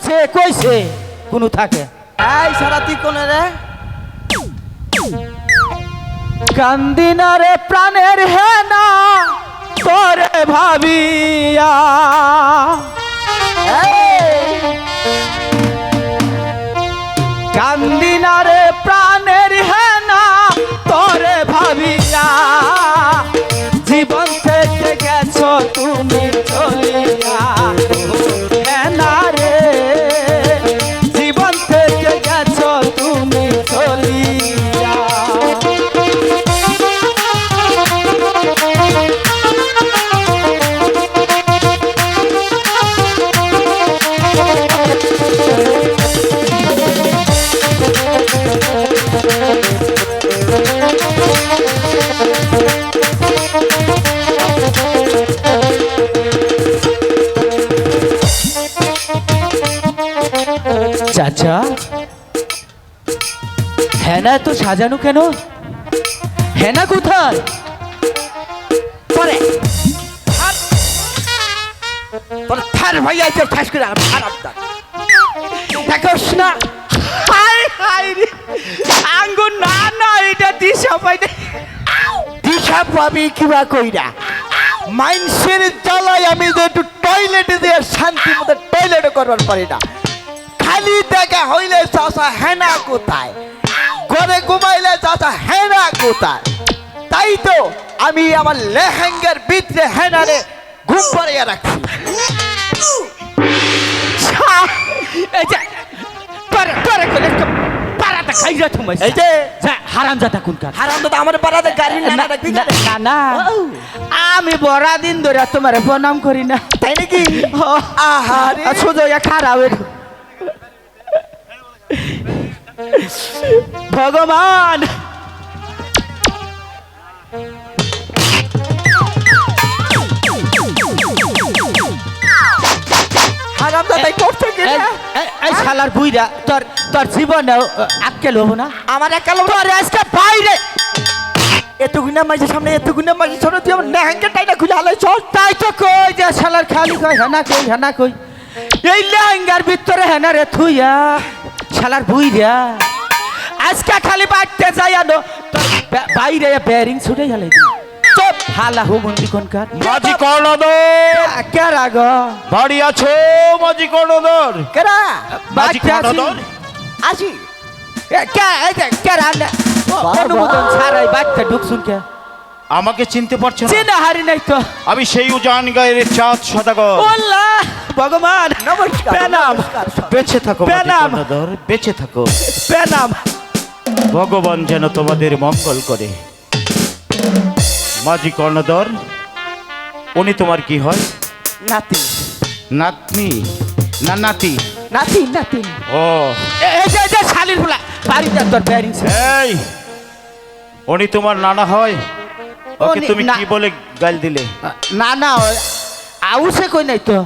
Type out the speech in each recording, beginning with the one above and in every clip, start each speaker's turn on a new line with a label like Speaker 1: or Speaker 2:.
Speaker 1: কইছে কইছে কোনো থাকে
Speaker 2: এই সারা তুই কোনে রে?
Speaker 1: কান্দিনা রে প্রাণের হেনা তোরে ভাবিয়া কান্দিনা রে প্রাণের হেনা তোরে ভাবিয়া জীবন থেকে গেছো তুমি চলিয়া হেনা রে জীবন থেকে গেছো তুমি চলিয়া চাচা হেনা তো সাজানো কেন? হেনা কোথায়?
Speaker 2: পরে তোর থার ভাইয়া তো ঠাস করে খারাপ দাগ দেখোস না।
Speaker 1: হাই হাই রে আঙ্গু না না এটা দিশা পাইতে
Speaker 2: দিশা পাবি কিবা কইরা মাইন্সের জ্বালায় আমি যে একটু টয়লেটে দিয়ে শান্তি মতো টয়লেটে করবার পারি না। খালি দেখা হইলে চাচা হেনা কোথায়, ঘরে ঘুমাইলে চাচা হেনা কোথায়। তাই তো আমি আমার লেহেঙ্গার ভিতরে হেনারে ঘুম পাড়িয়ে রাখছি।
Speaker 1: এই যে পারে পারে করে পারাটা খাইরা তুমি
Speaker 2: এই যে
Speaker 1: হারামজাদা কোনকার
Speaker 2: হারাম তো আমার পাড়াতে গাড়ি না রাখবি না।
Speaker 1: না না আমি বড়া দিন ধরে তোমার প্রণাম করি না
Speaker 2: তাই নাকি? আহারে
Speaker 1: শুধু খারাপ ভগবান
Speaker 2: হারাম দাদাই করছে কি না?
Speaker 1: এই শালার বুইরা তোর তোর জীবনে আক্কেল হবো না
Speaker 2: আমার একালো
Speaker 1: তোর আজকে বাইরে
Speaker 2: এতগুনা মাঝে সামনে এতগুনা মাঝে সামনে তুই আমার লেহেঙ্গা টাইটা খুলে হালাই চল।
Speaker 1: তাই তো কই যে শালার খালি কই হেনা কই এই লেহেঙ্গার ভিতরে হেনা রে থুইয়া শালার বুইরা আজকে খালি বাড়তে যাই আনো তোর বাইরে বেয়ারিং ছুটে গেলে চপ হালা হো মন্দি কোনকার
Speaker 3: মাঝি কর্ণধর
Speaker 1: কে রাগ
Speaker 3: বাড়ি আছো? মাঝি কর্ণধর,
Speaker 2: কেরা
Speaker 3: মাঝি কর্ণধর
Speaker 2: আসি
Speaker 1: কে রান্না অনুমোদন ছাড়াই বাচ্চা ঢুকছুন কে
Speaker 3: আমাকে চিনতে পারছো না?
Speaker 1: চিনা হারি নাই তো
Speaker 3: আমি সেই উজান গায়ের চাঁদ সদাগর।
Speaker 1: আল্লাহ ভগবান
Speaker 2: নমস্কার
Speaker 1: প্রণাম
Speaker 2: নমস্কার।
Speaker 3: বেঁচে থাকো মাঝি
Speaker 1: প্রণাম।
Speaker 3: কর্ণধর, বেঁচে থাকো।
Speaker 1: প্রণাম
Speaker 3: ভগবান যেন তোমাদের মঙ্গল করে। মাঝি কর্ণধর, উনি তোমার কি হয়?
Speaker 2: নাতি
Speaker 3: নাতনি না নাতি?
Speaker 2: নাতি নাতি
Speaker 3: ও
Speaker 1: এই যে শালির ফুলা বাড়ি যা তোর বেয়ারিং
Speaker 3: এই, উনি তোমার নানা হয়? ওকে
Speaker 1: উনি
Speaker 3: তুমি
Speaker 1: না-
Speaker 3: কি বলে গাল দিলে?
Speaker 1: না না আউসে কই নাই তো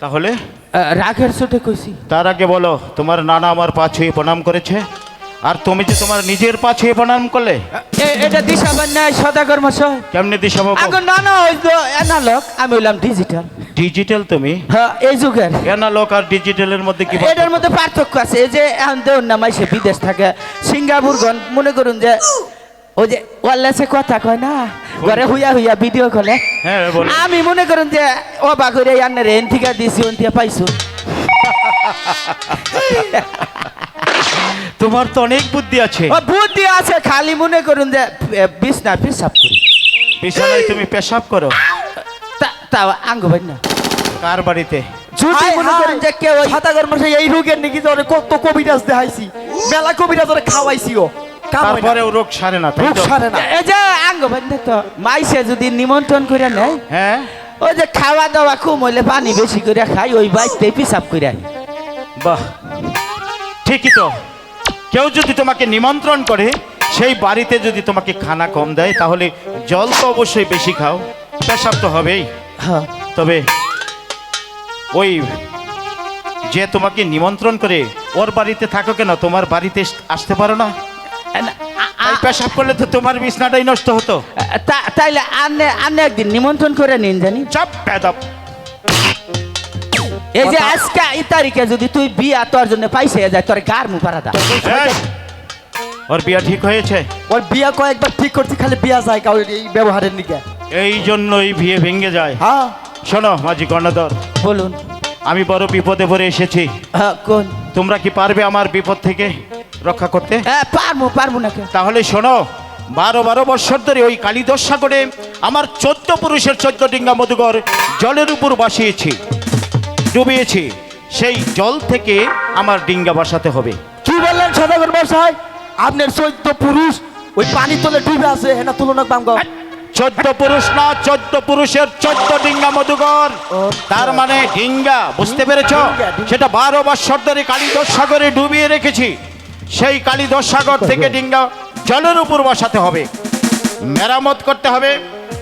Speaker 3: তাহলে
Speaker 1: রাগের চোটে কইছি
Speaker 3: তার আগে বলো, তোমার নানা আমার পা ছুঁয়ে প্রণাম করেছে, আর তুমি যে তোমার নিজের পা ছুঁয়ে প্রণাম করলে?
Speaker 1: এটা দিশাবান নাই সদাগর মশাই
Speaker 3: কেমনে দিশা বাবু?
Speaker 1: আগে না না ওই তো অ্যানালগ আমি হইলাম ডিজিটাল
Speaker 3: ডিজিটাল তুমি?
Speaker 1: হ্যাঁ এই যুগের
Speaker 3: অ্যানালগ আর ডিজিটালের মধ্যে কি
Speaker 1: এটার মধ্যে পার্থক্য আছে এই যে এখন দেউন না মাইসে বিদেশ থাকে সিঙ্গাপুর গন মনে করুন যে ওই যে ওয়ারলেসে কথা কয় না ঘরে হুইয়া হুইয়া ভিডিও কলে
Speaker 3: হ্যাঁ বলো।
Speaker 1: আমি মনে করুন যে অবাক করে আন্নারে এনথিকা দিছি ওনথিয়া পাইছো
Speaker 3: তোমার তো অনেক বুদ্ধি আছে।
Speaker 1: ও বুদ্ধি আছে খালি মনে করুন যে বিছনা পেশাব করি
Speaker 3: বিছানায় তুমি পেশাব করো?
Speaker 1: তাও আঙ্গ ভাই না
Speaker 3: কার বাড়িতে?
Speaker 1: যদি মনে করেন যে কেউ ওই
Speaker 2: ছাতাগর মশাই এই রোগের নাকি যে কত কবিরাজ দেখাইছি, মেলা কবিরাজ ওরে খাওয়াইছি ও
Speaker 3: তারপরে ও রোগ সারে না, তাই
Speaker 2: রোগ
Speaker 3: তো?
Speaker 2: সারে না।
Speaker 1: এই যে আঙ্গ ভাই না তো মাইসে যদি নিমন্ত্রণ করে নেয়
Speaker 3: হ্যাঁ
Speaker 1: ওই যে খাওয়া দাওয়া কম হইলে পানি বেশি করে খাই ওই বাইতে পিসাব করে আই।
Speaker 3: বাহ, ঠিকই তো। কেউ যদি তোমাকে নিমন্ত্রণ করে, সেই বাড়িতে যদি তোমাকে খানা কম দেয়, তাহলে জল তো অবশ্যই বেশি খাও, পেশাব তো হবেই।
Speaker 1: হ্যাঁ
Speaker 3: তবে ওই যে তোমাকে নিমন্ত্রণ করে ওর বাড়িতে থাকো কেন? তোমার বাড়িতে আসতে পারো না? তাই পেশাব করলে তো তোমার বিছনাটাই নষ্ট হতো।
Speaker 1: তাইলে আন্নে আন্নে একদিন নিমন্ত্রণ করে নিন জানি
Speaker 3: চাপ বেদব।
Speaker 1: এই যে আজকে এই তারিখে যদি তুই বিয়া তোর জন্য পাইছে যায় তোর গার মু পারা দা
Speaker 3: এই, ওর বিয়া ঠিক হয়েছে?
Speaker 2: ওর বিয়া কয়েকবার ঠিক করছি, খালি বিয়া যায় কাউ এই ব্যবহারের নিকে।
Speaker 3: এই জন্যই বিয়ে ভেঙে যায়।
Speaker 2: হ্যাঁ
Speaker 3: শোনো মাঝি কর্ণধর,
Speaker 1: বলুন।
Speaker 3: আমি বড় বিপদে পড়ে এসেছি।
Speaker 1: হ্যাঁ, কোন?
Speaker 3: তোমরা কি পারবে আমার বিপদ থেকে রক্ষা করতে?
Speaker 1: হ্যাঁ, পারবো না কেন?
Speaker 3: তাহলে শোনো, 12 বছর ধরে ওই কালীদশ সাগরে আমার 14 পুরুষের 14 ডিঙ্গা মধুকর জলের উপর বাসিয়েছি, ডুবিয়েছি। সেই জল থেকে আমার ডিঙ্গা বসাতে হবে।
Speaker 2: কি বললেন সদাগর মশাই? আপনার 14 পুরুষ ওই পানি তলে ডুবে আছে, হ্যাঁ না তুলনা বাঙ্গ?
Speaker 3: 14 পুরুষ না, 14 পুরুষের 14 ডিঙ্গা মধুকর। তার মানে ডিঙ্গা, বুঝতে পেরেছো?
Speaker 2: ডিঙ্গা।
Speaker 3: সেটা 12 বছর ধরে কালীদশ সাগরে ডুবিয়ে রেখেছি। সেই কালীদশ সাগর থেকে ডিঙ্গা জলের উপর বসাতে হবে, মেরামত করতে হবে।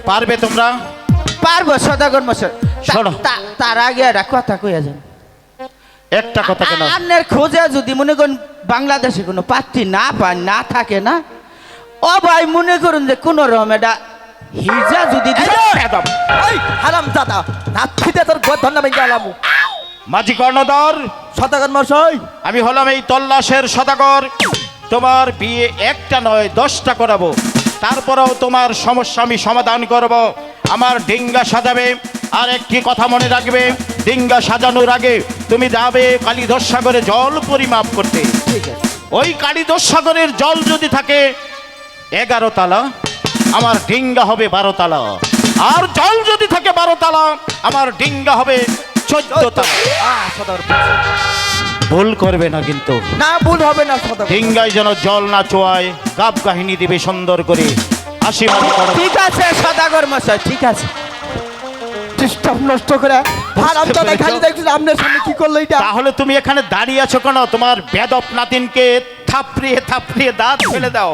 Speaker 3: পারবে তোমরা?
Speaker 1: পারবো সদাগর মশাই।
Speaker 3: শোনো।
Speaker 1: তার আগে একটা কথা কইয়া যান।
Speaker 3: একটা কথা কেন?
Speaker 1: আপনার খোঁজে যদি মনে করুন বাংলাদেশে কোনো পাত্রী না পান, না থাকে না, ও ভাই মনে করুন যে কোন রকম এটা হিজা যদি
Speaker 2: এই হারাম দাদা, নাথিতে তোর গধন্না ভেঙে গেলাম।
Speaker 3: মাঝি কর্ণধর,
Speaker 2: সদাগর মশাই,
Speaker 3: আমি হলাম এই তল্লাশের সদাগর। তোমার বিয়ে একটা নয় 10টা করাবো, তারপরেও তোমার সমস্যা আমি সমাধান করব। আমার ডিঙ্গা সাজাবে। আর একটি কথা মনে রাখবে, ডিঙ্গা সাজানোর আগে তুমি যাবে কালীদশ সাগরে জল পরিমাপ করতে।
Speaker 2: ঠিক আছে।
Speaker 3: ওই কালীদশ সাগরের জল যদি থাকে 11 তালা, আমার ডিঙ্গা হবে 12 তালা। আর জল যদি থাকে 12 তালা, আমার ডিঙ্গা হবে 14 তালা।
Speaker 2: সদাগর মশাই।
Speaker 3: ভুল করবে না কিন্তু।
Speaker 2: না ভুল হবে না সদাগর।
Speaker 3: ডিঙ্গায় যেন জল না চোয়ায়, গাব কাহিনী দিবে সুন্দর করে। আসি মাঝি কর্ণধর।
Speaker 1: ঠিক আছে সদাগর মশাই, ঠিক আছে।
Speaker 2: ডিস্টার্ব নষ্ট করে হারাম দাদা খালি দেখছিস আপনার সামনে কি করলো এটা?
Speaker 3: তাহলে তুমি এখানে দাঁড়িয়ে আছো কেন? তোমার বেদপ নাতিনকে থাপড়িয়ে থাপড়িয়ে দাঁত ফেলে দাও।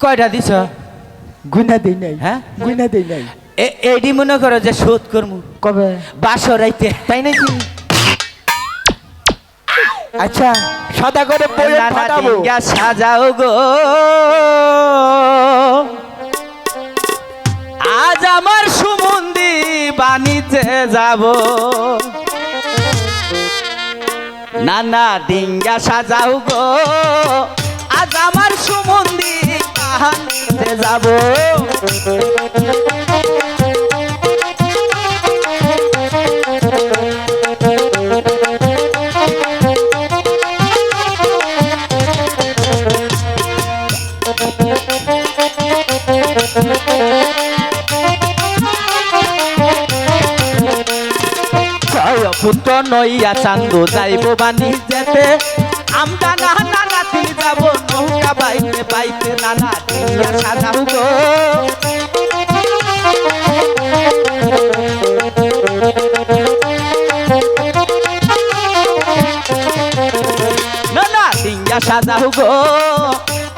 Speaker 1: কয়টা দিছ?
Speaker 2: গুনা দেই নাই।
Speaker 1: হ্যাঁ?
Speaker 2: গুনা দেই নাই।
Speaker 1: এইটি মনে করো যে শোধ করমু
Speaker 2: কবে?
Speaker 1: বাসর রাইতে, তাই নাকি?
Speaker 2: আচ্ছা সদাগরে বইয়ে
Speaker 1: নানা
Speaker 2: ফাটাবো।
Speaker 1: ডিঙ্গা সাজাও গো, আজ আমার সুমন্দি বানিতে যাব। নানা ডিঙ্গা সাজাও গো, আজ আমার সুমন্দি বানিতে যাব। পুত্র নইয়া চান্দু যাইব বানি যেতে, আমরা নানা নাতি যাব নৌকা বাইতে বাইতে। নানা ডিঙ্গা সাজাও গো, নানা ডিঙ্গা সাজাও গো,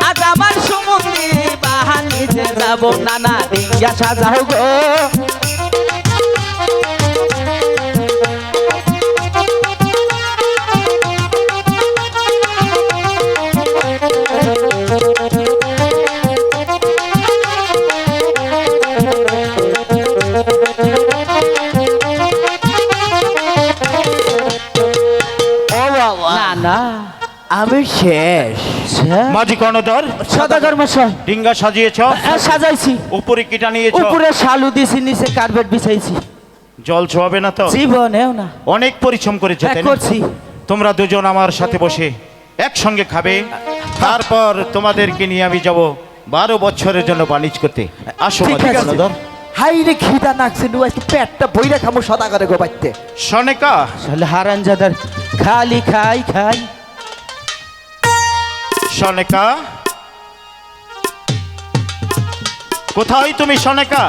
Speaker 1: আজ আমার সুমন্দি বাহানিতে যাব। নানা ডিঙ্গা সাজাও গো, না না
Speaker 2: আমি শেষ।
Speaker 3: মাঝি কর্ণধর,
Speaker 1: সদাগর মশাই,
Speaker 3: ডিঙ্গা সাজিয়েছ,
Speaker 1: সাজাইছি।
Speaker 3: উপরে কিটা নিয়েছ,
Speaker 1: উপরে শালু দিছি, নিচে কার্পেট বিছাইছি।
Speaker 3: জল ছোঁয়াবে না তো?
Speaker 1: জীবনেও না।
Speaker 3: অনেক পরিশ্রম করেছো
Speaker 1: হ্যাঁ,
Speaker 3: তাই না?
Speaker 1: করছি।
Speaker 3: তোমরা দুজন আমার সাথে বসে একসঙ্গে খাবে, তারপর তোমাদেরকে নিয়ে আমি যাব 12 বছরের জন্য বাণিজ্য করতে। আসো
Speaker 2: ঠিক
Speaker 3: মাঝি
Speaker 2: আছে।
Speaker 3: কর্ণধর।
Speaker 2: হাই রে খিদা নাকছে নু, আজকে পেটটা বইরা খামো সদাগরে গো বাইতে।
Speaker 3: সনেকা,
Speaker 1: শালা হারানজাদার খালি খাই খাই।
Speaker 3: সনেকা, কোথায় তুমি সনেকা?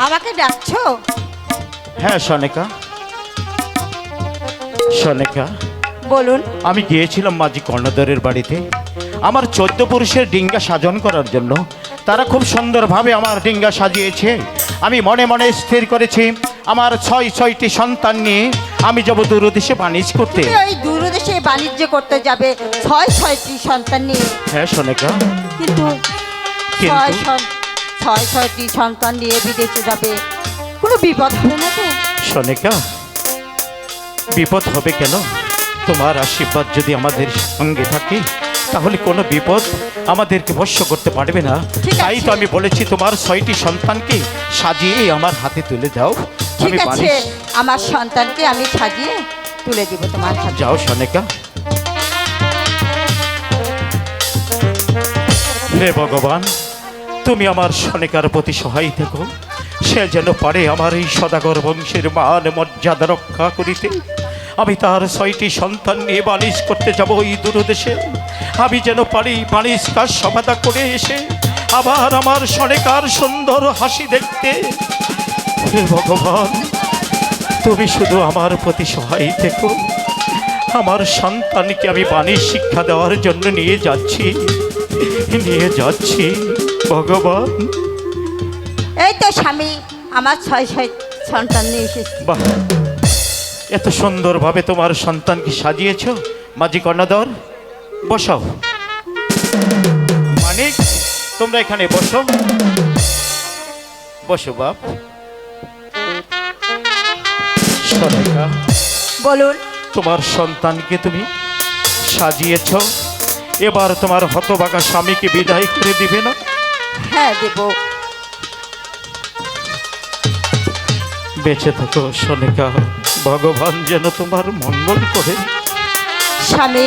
Speaker 4: আমাকে ডাকছো?
Speaker 3: হ্যাঁ সনেকা। সনেকা,
Speaker 4: বলুন।
Speaker 3: আমি গিয়েছিলাম মাঝি কর্ণধরের বাড়িতে আমার 14 পুরুষের ডিঙ্গা সাজন করার জন্য। তারা খুব সুন্দরভাবে আমার ডিঙ্গা সাজিয়েছে। আমি মনে মনে স্থির করেছি আমার 6টি সন্তান নিয়ে আমি যাব দূরদেশে বাণিজ্য করতে।
Speaker 4: তুমি ওই দূরদেশে বাণিজ্য করতে যাবে 6টি সন্তান নিয়ে?
Speaker 3: হ্যাঁ সনেকা।
Speaker 4: কিন্তু
Speaker 3: কিন্তু?
Speaker 4: ছয়টি সন্তান নিয়ে বিদেশে যাবে, কোনো বিপদ হবে না তো?
Speaker 3: সনিকা, বিপদ হবে কেন? তোমার আশীর্বাদ যদি আমাদের সঙ্গে থাকে তাহলে কোনো বিপদ আমাদেরকে ভস্য করতে পারবে না।
Speaker 4: ঠিক আছে।
Speaker 3: তাই তো আমি বলেছি তোমার 6টি সন্তানকে সাজিয়ে আমার হাতে তুলে দাও।
Speaker 4: ঠিক
Speaker 3: আমি
Speaker 4: আছে,
Speaker 3: বালিশ
Speaker 4: আমার সন্তানকে আমি সাজিয়ে তুলে দিব তোমার হাতে।
Speaker 3: যাও সনিকা। হে ভগবান, তুমি আমার সনিকার প্রতি সহায় থেকো, সে যেন পারে আমার এই সদাগর বংশের মান মর্যাদা রক্ষা করিতে। আমি তার 6টি সন্তান নিয়ে বালিশ করতে যাব ওই দূরদেশে। আমি যেন পারি বালিশ কাজ সমাধা করে এসে আবার আমার সনিকার সুন্দর হাসি দেখতে। হে ভগবান, তুমি শুধু আমার প্রতি সহায় থেকো। আমার সন্তানকে আমি বাণীর শিক্ষা দেওয়ার জন্য নিয়ে যাচ্ছি ভগবান।
Speaker 4: এই তো স্বামী, আমার ছয় সন্তান নিয়ে এসেছি।
Speaker 3: বাহ, এত সুন্দরভাবে তোমার সন্তানকে সাজিয়েছ। মাঝি কর্ণধর, বসাও। মানিক, তোমরা এখানে বসো। বসো বাপ। সনিকা,
Speaker 4: বলুন।
Speaker 3: তোমার সন্তানকে তুমি সাজিয়েছ, এবার তোমার হতভাগা স্বামীকে বিদায় করে দিবে না?
Speaker 4: হ্যাঁ, দেব।
Speaker 3: বেঁচে থাকো সনিকা, ভগবান যেন তোমার মঙ্গল করে।
Speaker 4: স্বামী,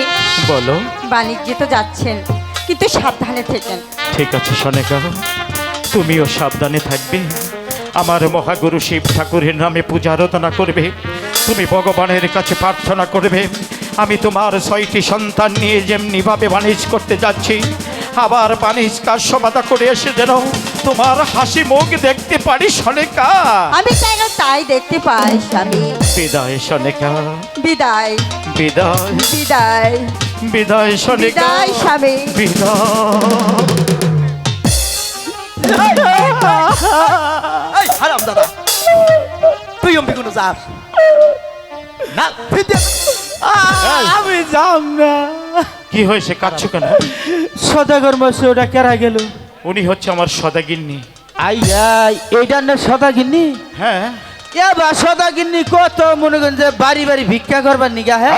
Speaker 3: বলো।
Speaker 4: বাণিজ্যে তো যাচ্ছেন, কিন্তু সাবধানে থেকেন।
Speaker 3: ঠিক আছে সনিকা, তুমিও সাবধানে থাকবে। আমার মহাগুরু শিব ঠাকুরের নামে পূজা আরাধনা করবে, তুমি ভগবানের কাছে প্রার্থনা করবে। আমি তোমার 6টি সন্তান নিয়ে যেমনিভাবে বাণিজ করতে যাচ্ছি, আবার বাণিজ কাজ সমাধা করে এসে যেন তোমার হাসি মুখ দেখতে পারি সনিকা।
Speaker 4: আমি কেন তাই দেখতে পাই স্বামী।
Speaker 3: বিদায় সনিকা,
Speaker 4: বিদায়।
Speaker 3: বিদায়,
Speaker 4: বিদায়।
Speaker 3: বিদায় সনিকা,
Speaker 4: বিদায় স্বামী।
Speaker 3: বিদায়।
Speaker 2: এই হারাম দাদা, তুই অম্বি কোনো যাস না?
Speaker 1: আমি যাম না।
Speaker 3: কি হয়েছে, কাঁদছো কেন?
Speaker 1: সদাগর মাসে ওটা কেরা গেল?
Speaker 3: উনি হচ্ছে আমার সদাগিন্নি।
Speaker 1: আই এইটার না সদাগিন্নি?
Speaker 3: হ্যাঁ।
Speaker 1: এবার সদাগিন্নি কত মনে করেন যে বাড়ি বাড়ি ভিক্ষা করবার নিগা। হ্যাঁ,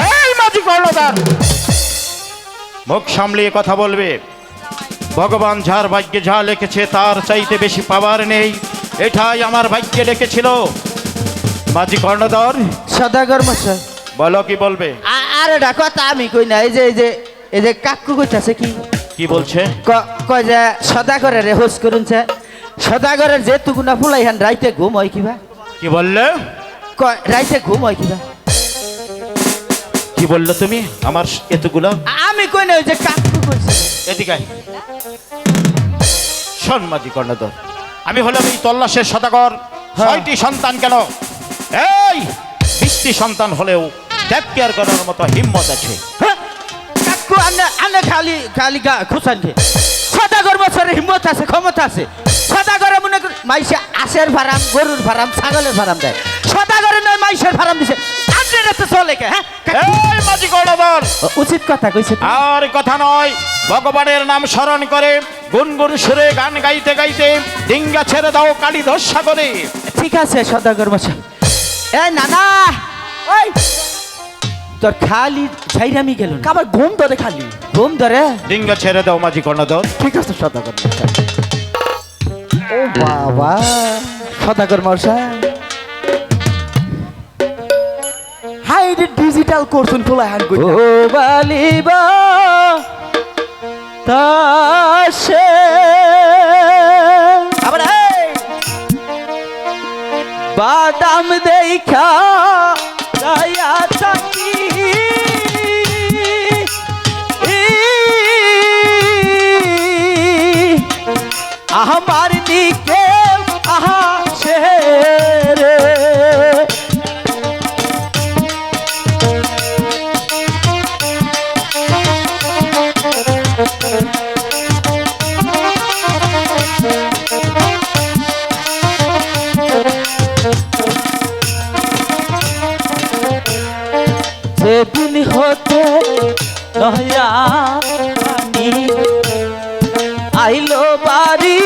Speaker 3: মুখ সামলিয়ে কথা বলবে। ভগবান যার ভাগ্যে যা লিখেছে তার চাইতে বেশি পাওয়ার নেই, এটাই আমার ভাগ্যে লিখেছিল। মাঝি কর্ণধর,
Speaker 1: সদাগর মাসে
Speaker 3: বলো কি বলবে?
Speaker 1: আর এটা কথা আমি কই না। এই যে কাকু কইতাছে কি
Speaker 3: কি বলছে?
Speaker 1: কয় যে সদাগরের হোস করুনছে, সদাগরের যে তুগুনা ফুলাই হান রাইতে ঘুম হয় কিবা।
Speaker 3: কি বললে?
Speaker 1: কয় রাইতে ঘুম হয় কিবা।
Speaker 3: কি বললে তুমি? আমার এতগুলো
Speaker 1: আমি কই না, ওই যে কাকু কইছে।
Speaker 3: এদিকে আয়। শোন মাঝি কর্ণধর, আমি হলাম এই তল্লাশের সদাগর। 6টি সন্তান কেন, এই 20টি সন্তান হলেও টেক কেয়ার করার মতো হিম্মত আছে।
Speaker 1: হ্যাঁ, কাকু আনে খালি খালি খুশান খে। সদাগর বছরের হিম্মত আছে, ক্ষমতা আছে। সদাগরে মনে কর মাইসে আশের ফারাম, গরুর ফারাম, ছাগলের ফারাম দেয়। সদাগরে নয় মাইসের ফারাম দিছে। আপনার তো চলে কে? হ্যাঁ,
Speaker 3: এই মাঝি কর্ণধর,
Speaker 1: উচিত কথা কইছে তো।
Speaker 3: আর কথা নয়, ভগবানের নাম স্মরণ করে গুনগুন সুরে গান গাইতে গাইতে ডিঙ্গা ছেড়ে দাও কালীধর সাগরে।
Speaker 1: ঠিক আছে সদাগর মশাই। এ নানা, ওই তোর খালি ছাইরামি গেল না?
Speaker 2: আমার ঘুম ধরে খালি।
Speaker 1: ঘুম ধরে?
Speaker 3: ডিঙ্গা ছেড়ে দাও মাঝি কর্ণধর।
Speaker 2: ঠিক আছে সদাগর মশাই। ও বাবা, সদাগর মশাই হাই রে ডিজিটাল কোর্সন ফুলা হ্যান্ড কই।
Speaker 1: ও বালিবা তাসে
Speaker 2: আবার এই
Speaker 1: বাদাম দেখা দয়া থাকি আমার দিকে আহা সে রে। সেদিন হতে নয়া আইলো বাড়ি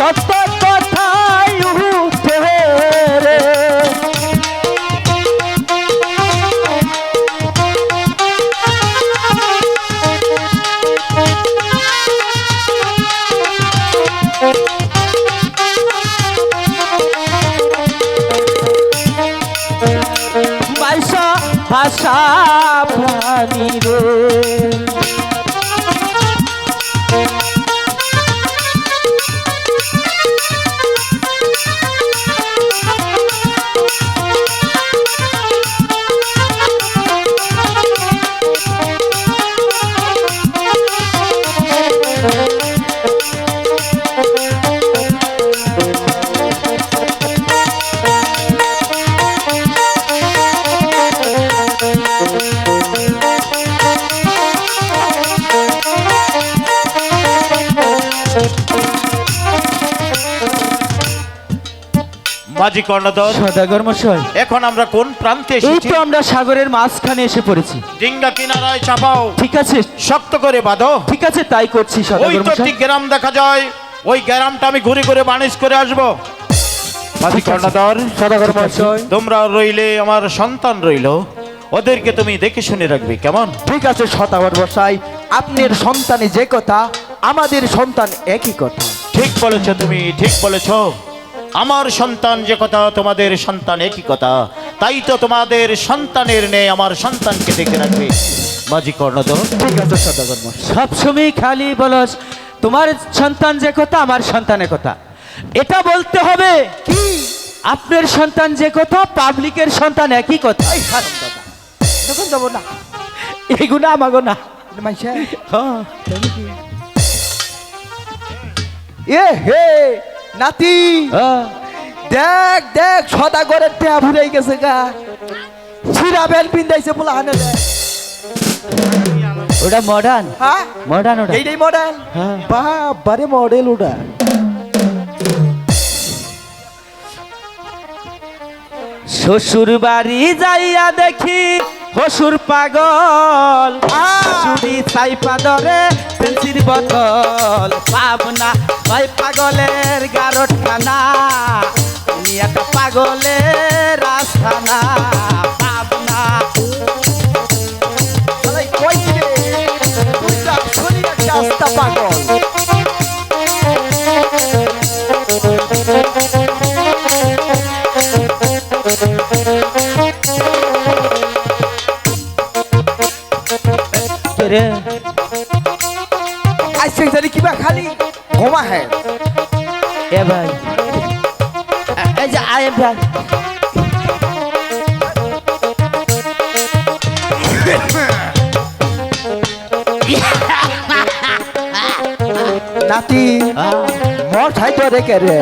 Speaker 1: সত্য কথাই উঠে রে। ভাষা ভাষা প্রাণী রে।
Speaker 3: মাঝি কর্ণধর,
Speaker 1: সদাগর মশাই,
Speaker 3: এখন আমরা কোন প্রান্তে
Speaker 1: এই
Speaker 3: এসেছি?
Speaker 1: তো আমরা সাগরের মাঝখানে এসে পড়েছি।
Speaker 3: ডিঙ্গা কিনারায় চাপাও,
Speaker 1: ঠিক আছে,
Speaker 3: শক্ত করে বাঁধো।
Speaker 1: ঠিক আছে, তাই করছি
Speaker 3: ওই
Speaker 1: সদাগর
Speaker 3: তো
Speaker 1: মশাই।
Speaker 3: ঠিক গ্রাম দেখা যায়, ওই গ্রামটা আমি ঘুরে ঘুরে বানিশ করে আসবো। মাঝি কর্ণধর,
Speaker 1: সদাগর মশাই,
Speaker 3: তোমরা রইলে আমার সন্তান রইল, ওদেরকে তুমি দেখে শুনে রাখবে, কেমন?
Speaker 2: ঠিক আছে সদাগর মশাই, আপনার সন্তানে যে কথা আমাদের সন্তান একই কথা।
Speaker 3: ঠিক বলেছ তুমি, ঠিক বলেছ। আমার সন্তান যে কথা তোমাদের সন্তান একই কথা, তাই তো তোমাদের সন্তানের নেই আমার সন্তানকে দেখে রাখবে। মাঝি কর্ণধর,
Speaker 2: ঠিক আছে সদাগর মশাই।
Speaker 1: সবসময় খালি বলস তোমার সন্তান যে কথা আমার সন্তানের কথা, এটা বলতে হবে
Speaker 2: কি?
Speaker 1: আপনার সন্তান যে কথা পাবলিকের সন্তান একই কথা।
Speaker 2: এই হারাম দাদা, দেখুন যাবো না
Speaker 1: এইগুলো আমাগো না।
Speaker 2: মাইশা।
Speaker 1: হ্যাঁ,
Speaker 2: এ হে নাতি,
Speaker 1: হ্যাঁ।
Speaker 2: দেখ দেখ সদাগরের টেয়া ভুরাই গেছে গা, ছিড়া বেল পিন্দাইছে বলে আনে রে।
Speaker 1: ওটা মডার্ন,
Speaker 2: হ্যাঁ
Speaker 1: মডার্ন ওটা।
Speaker 2: এইটাই মডেল।
Speaker 1: হ্যাঁ।
Speaker 2: বাবারে মডেল ওটা।
Speaker 1: শ্বশুর বাড়ি যাইয়া দেখি হসুর পাগল, চুরি চাইপা ধরে পেন্সির বদল, পাবনা ভাই পাগলের গারট খানা, নিয়াটা পাগলের রাস্তানা, পাবনা।
Speaker 2: শালাই কই রে, তুই তো আসলেই একটা আস্তা পাগল।
Speaker 1: কে রে?
Speaker 2: আইসে জানি কিবা খালি ঘুমা হ্যাঁ।
Speaker 1: এ ভাই, এই যে আয় ভাই,
Speaker 2: নাতি মর খাই তো রেখে রে।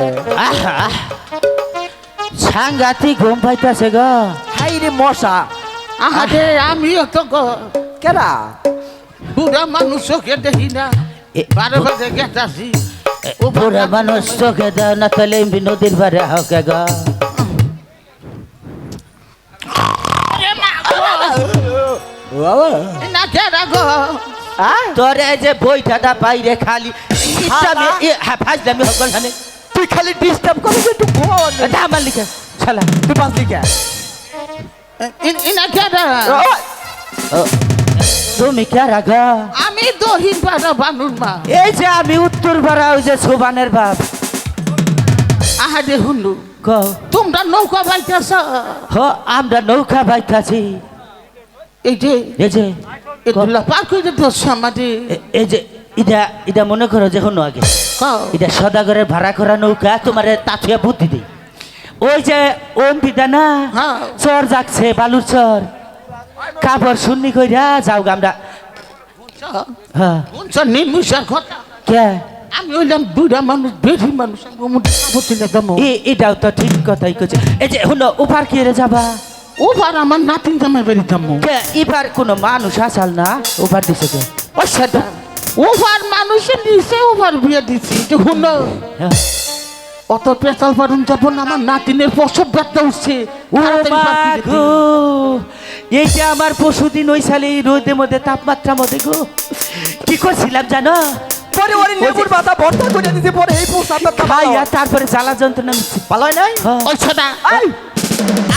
Speaker 1: সাংঘাতিক ঘুম পাইতেছে গো।
Speaker 2: হাই রে মশা।
Speaker 5: আহারে আমিও তো
Speaker 2: কেরা?
Speaker 5: বুড়া মানুষকে দেখি না,
Speaker 1: এ-
Speaker 5: বারে বারে গেতাছি।
Speaker 1: ও বুড়া মানুষ চোখে দাও না, তাহলে এমনি নদীর পারে হোকে গো।
Speaker 5: না কেরা গো,
Speaker 1: তোর এই যে বইটাটা বাইরে খালি ইচ্ছামি ফাজলামি হকল হানে
Speaker 2: তুই খালি ডিস্টার্ব করিস, একটু ঘুমাও না।
Speaker 1: এটা আমার লিখে শালা।
Speaker 2: তুই বাঁচলি কে?
Speaker 5: ইনা কেরা?
Speaker 1: ও, তুমি কে রাগা?
Speaker 5: আমি দহিন পাড়া বানুর মা।
Speaker 1: এই যে আমি উত্তর পাড়া, ওই যে সোবানের বাপ।
Speaker 5: আহারে হুন্ডু,
Speaker 1: ক
Speaker 5: তোমরা নৌকা বাইতেছ?
Speaker 1: হ, আমরা নৌকা বাইকাছি।
Speaker 5: এই যে
Speaker 1: এই যে
Speaker 5: এগুলা পার করে দোষ আমাদের।
Speaker 1: এই যে এটা এটা মনে করো যে হনো আগে এটা সদাগরের ভাড়া করা নৌকা, তোমার তাথুয়া বুদ্ধি দিই। ওই যে ওম দিদা না,
Speaker 5: হ্যাঁ।
Speaker 1: চর যাচ্ছে বালুর চর, কাপড় শুননি কইরা যাও গা আমরা। হ্যাঁ,
Speaker 5: নির্মিষার কথা।
Speaker 1: কে
Speaker 5: আমি হইলাম বুড়া মানুষ, বেশি মানুষ,
Speaker 1: এটাও তো ঠিক কথাই কইছে। এই যে হলো উপার কি রে যাবা?
Speaker 5: ওবার আমার নাতিন জামাই বেরিতাম।
Speaker 1: কে ইবার কোনো মানুষ আসাল না, উপার দিছে কে? ও সেটা
Speaker 5: ওভার মানুষের দিছে, ওভার বিয়ে দিছি। শুন,
Speaker 1: হ্যাঁ।
Speaker 5: অত পেশাল পারুন যাবো না, আমার নাতিনের প্রসব ব্যথা উঠছে।
Speaker 1: ও মা গো, এই যে আমার পশুদিন ওই সালে এই রোদের মধ্যে তাপমাত্রা মধ্যে গো কি করছিলাম জানো?
Speaker 2: পরে ওরে লেবুর পাতা ভর্তা করে দিতে পরে এই প্রসাদটা
Speaker 1: খাইয়া তারপরে জ্বালা যন্ত্রণা মিশছে
Speaker 2: পালায় নাই
Speaker 5: ওই ছোটা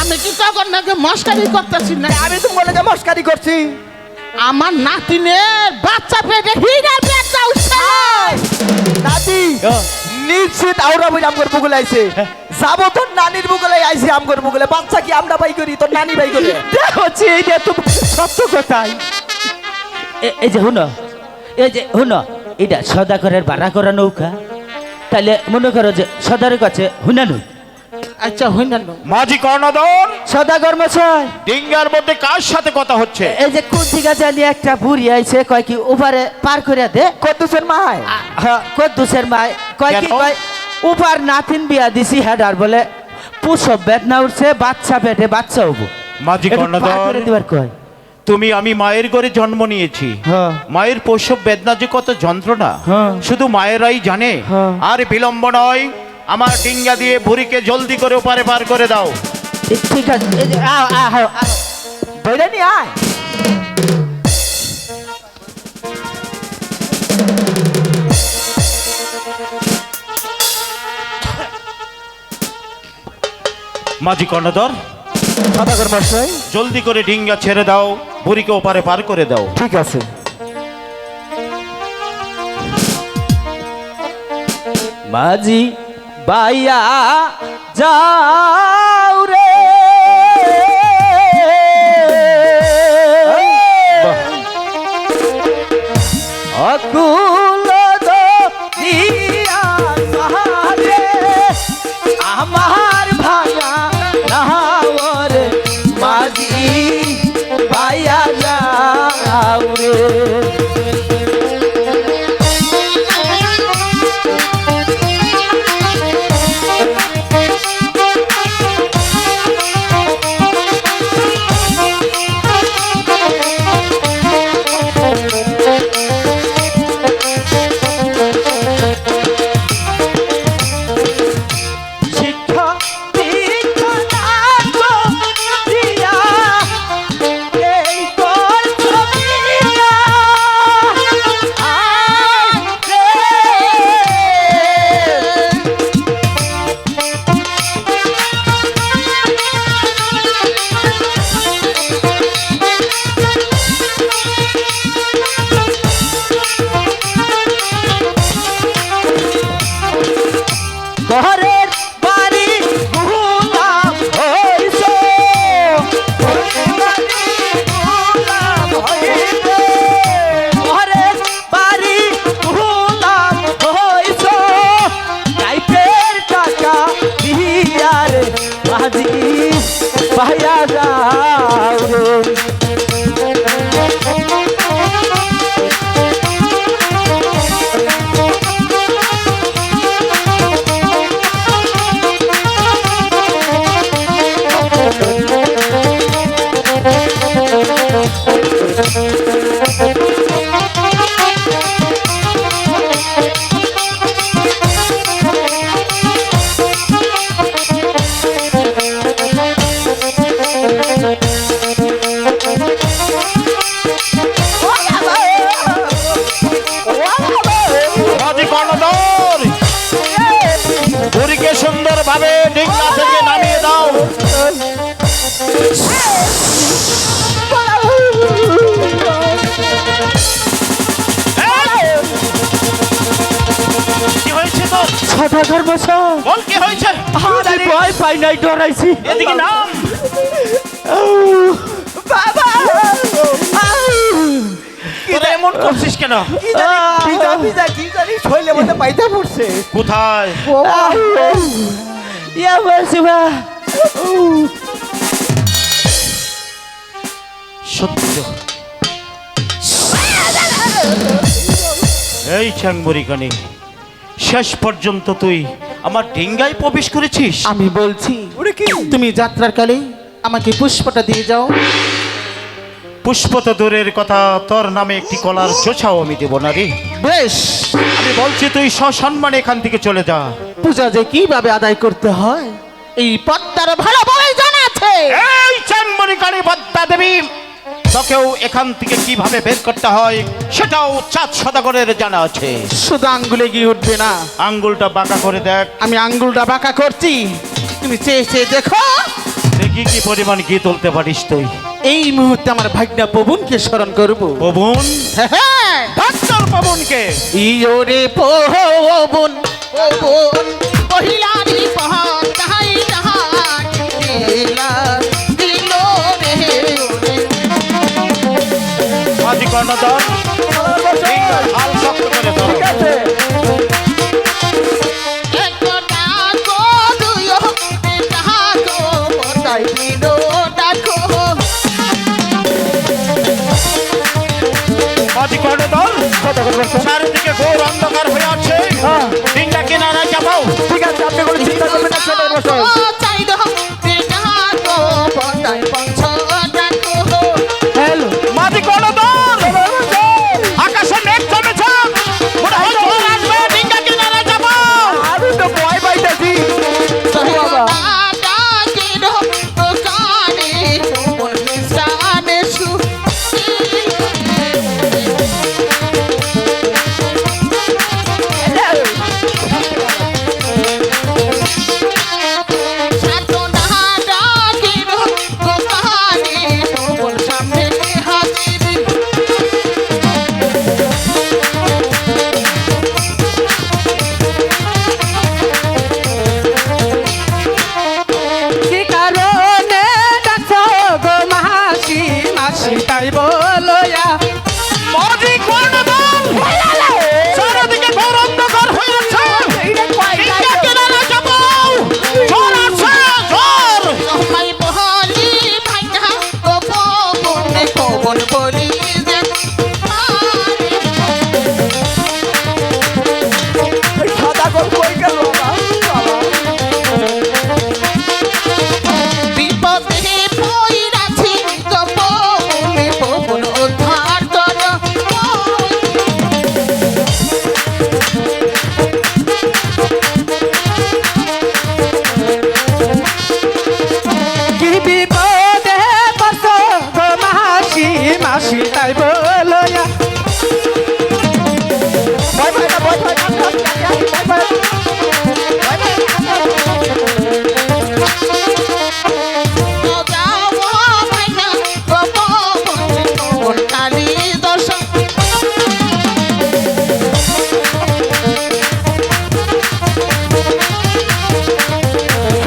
Speaker 5: আমি কি তখন নাকি মস্কারি করতেছি না
Speaker 2: আমি তো মনে মস্কারি করছি
Speaker 5: আমার নাতিনের বাচ্চা পেটে হীরার পেটটা উঠছে
Speaker 2: নাতি নিশ্চিত আউরা বই আমগর বুকুলে আইছে যাবো তোর নানির বুকুলে আইছে আমগর বুকুলে বাচ্চা কি আমরা বাই করি তোর নানি বাই করে
Speaker 1: হচ্ছে এই যে তো সত্য কথাই এই যে হুনো এই যে হুনো এটা সদাগরের ভাড়া করা নৌকা তাহলে মনে করো যে সদারের কাছে হুনানু
Speaker 5: আচ্ছা হই না
Speaker 3: মাঝি কর্ণধর,
Speaker 1: সদাগর মশাই
Speaker 3: ডিঙ্গার মধ্যে কার সাথে কথা হচ্ছে?
Speaker 1: এই যে কোন দিকে জানি একটা বুড়ি আইছে কয় কি ওপারে পার করে দে
Speaker 2: কদ্দুসের মায়
Speaker 1: হ্যাঁ কদ্দুসের মায় কয় কি
Speaker 3: কেন?
Speaker 1: কয় ওপার নাতিন বিয়া দিছি হেডার বলে পুষব বেদনা উঠছে বাচ্চা পেটে বাচ্চা হবো
Speaker 3: মাঝি
Speaker 1: একটু পার
Speaker 3: কর্ণধর,
Speaker 1: করে দিবার কয়
Speaker 3: আমি মায়ের ঘরে জন্ম নিয়েছি।
Speaker 1: হ্যাঁ।
Speaker 3: মায়ের প্রসব বেদনা যে কত যন্ত্রণা
Speaker 1: হ্যাঁ।
Speaker 3: শুধু মায়েরাই জানে।
Speaker 1: হ্যাঁ।
Speaker 3: আর বিলম্ব নয়, আমার ডিঙ্গা দিয়ে বুড়িকে জলদি করে ওপারে পার করে দাও।
Speaker 1: ঠিক আছে এই যে, আও, আও, আও, আও।
Speaker 2: ধরে নি আয়
Speaker 3: মাঝি কর্ণধর,
Speaker 2: সদাগর মশাই
Speaker 3: জলদি করে ডিঙ্গা ছেড়ে দাও, বুড়িকে ওপারে পার করে দাও।
Speaker 2: ঠিক আছে
Speaker 1: মাঝি বাইয়া যাও রে অকুল দিয়া সাহারে আমার ভাঙা নাওর মাঝি বাইয়া যাও রে শিক্ষা দীক্ষা নাগো দিয়া এই করছো দিয়া আয় রে ঘরের বাড়ি গুলাম হইছো ঘরের বাড়ি গুলাম হইছো গাইতের টাকা দিয়ার বাজি পাইয়া যাও রে
Speaker 3: মাঝি কর্ণধর, বুড়িকে সুন্দরভাবে ডিঙ্গা থেকে নামিয়ে দাও। কি হয়েছে তোর?
Speaker 1: সদাগর মশাই
Speaker 3: বল কি হয়েছে?
Speaker 1: আমি ভয় পাই নাই ডরাইছি
Speaker 3: এদিকে নাম।
Speaker 1: বাবা
Speaker 3: তোরা এমন করছিস কেন?
Speaker 2: কি জানি পিজা পিজা কি জানি শৈলে মধ্যে পাইতে পড়ছে
Speaker 3: কোথায়?
Speaker 1: ইয়া বলছিবা
Speaker 3: সত্য। এই চ্যাংমরিকানি, শেষ পর্যন্ত তুই আমার ডিঙ্গায় প্রবেশ করেছিস।
Speaker 5: আমি বলছি
Speaker 2: ওরে কি
Speaker 5: তুমি যাত্রার কালে আমাকে পুষ্পটা দিয়ে যাও
Speaker 3: পুষ্প তো দূরের কথা, তোর নামে একটি কলার চোছাও আমি দেব না রে।
Speaker 5: বেশ
Speaker 3: আমি বলছি তুই সসম্মানে এখান থেকে চলে যা।
Speaker 5: পূজা যে কিভাবে আদায় করতে হয় এই পদ্মার ভালো বলে জানা আছে
Speaker 3: এই চ্যাংমরিকানি পদ্মা দেবী, তোকেও এখান থেকে কিভাবে বের করতে হয় সেটাও চাঁদ সদাগরের জানা আছে।
Speaker 5: শুধু আঙ্গুলে গিয়ে উঠবে না,
Speaker 3: আঙ্গুলটা বাঁকা করে দেখ,
Speaker 5: আমি আঙ্গুলটা বাঁকা করছি, তুমি চেয়ে চেয়ে দেখো।
Speaker 3: দেখি কি পরিমাণ ঘি তুলতে পারিস তুই।
Speaker 5: এই মুহূর্তে আমার ভাগ্না পবনকে স্মরণ করবো।
Speaker 3: পবন,
Speaker 5: হ্যাঁ,
Speaker 3: ডাক্তার পবনকে।
Speaker 5: ইয়োরে পবন পবন পহিলারি পহান তাহাই তাহাই দিলা দিলো রে ওরে।
Speaker 3: মাঝি কর্ণধর, হাল শক্ত করে ধরো।
Speaker 2: ঠিক আছে
Speaker 5: একটা ডাকো দুয়ো ডাকো বতাই দিলো ডাকো।
Speaker 3: মাঝি কর্ণধর, চারিদিকে ঘোর অন্ধকার হয়ে আছে, তিনটা কিনারা যাবো।
Speaker 2: ঠিক আছে আপনি কোনো চিন্তা করবেন না সেটাই বসো
Speaker 5: চাই দো ডাকো বতাই পঞ্চ ডাকো।
Speaker 1: হ্যালো
Speaker 3: মাঝি কর্ণধর, আকাশে মেঘ জমেছে, মনে হয় ঝড় আসবে, তিনটা কিনারা যাবো।
Speaker 2: আমি তো ভয় পাইতেছি বাবা
Speaker 1: কি কারণে ডাকছো গো মাসি মাসি তাই বলয়া
Speaker 3: মাঝি কর্ণধর, চারিদিকে ঘোর অন্ধকার হয়ে আছে, তিনটা কিনারা যাবো। ঝড় আসছে, ঝড়।
Speaker 2: ওই সাদা গোল কই গেল বাবা
Speaker 5: বিপদে পইরাছি গোপনে পবন উদ্ধার কর।
Speaker 1: কি বিপদে পড়ছো গো মাসি মাসি তাই বলয়া
Speaker 2: ভয় পাই না ভয় পাই না ভয় পাই না
Speaker 5: কালী দর্শন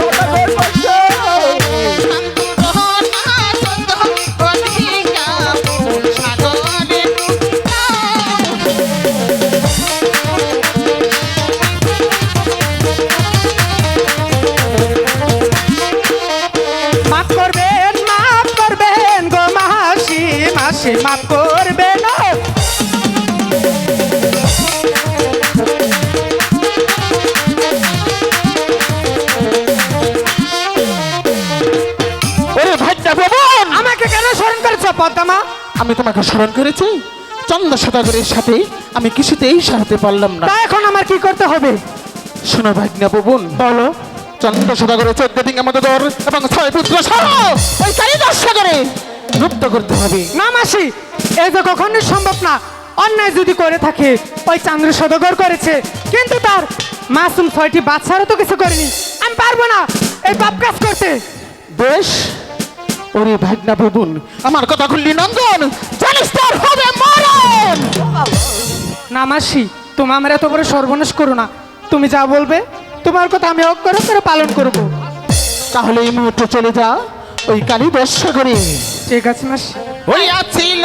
Speaker 2: সাদা গোল করছো
Speaker 1: মাফ করবেন গো মাসি মাসি মাফ করবেন
Speaker 5: ওরে ভাগ্না পবন,
Speaker 1: আমাকে কেন স্মরণ করেছো পদ্মা?
Speaker 5: আমি তোমাকে স্মরণ করেছি, চন্দ্র সদাগরের সাথে আমি কিছুতেই সারতে পারলাম না।
Speaker 1: তা এখন আমার কি করতে হবে?
Speaker 5: শোনো ভাগ্না পবন,
Speaker 1: বলো।
Speaker 5: চন্দ্র সদাগরের 14 দিন আমাদের এবং 6 পুত্র সহ ওই কালিদাস সাগরে লুপ্ত করতে হবে।
Speaker 1: না মাসি, এই যে কখনোই সম্ভব না। অন্যায় যদি করে থাকে ওই চন্দ্র সদাগর করেছে, কিন্তু তার মাসুম 6টি বাচ্চারও তো কিছু করেনি। আমি পারবো না এই পাপ কাজ করতে।
Speaker 5: বেশ, ওরে ভাগ্না পবন, আমার কথা খুললি নন্দন, জানিস তোর হবে মরণ।
Speaker 1: না মাসি, তুমি আমার এত বড় সর্বনাশ করো না। তুমি যা বলবে তোমার কথা আমি অক্ষরে করে পালন করব।
Speaker 5: তাহলে এই মুহূর্তে চলে যা ওই কালিদাস সাগরে।
Speaker 1: ঠিক আছে মাসি।
Speaker 5: ওই আছিল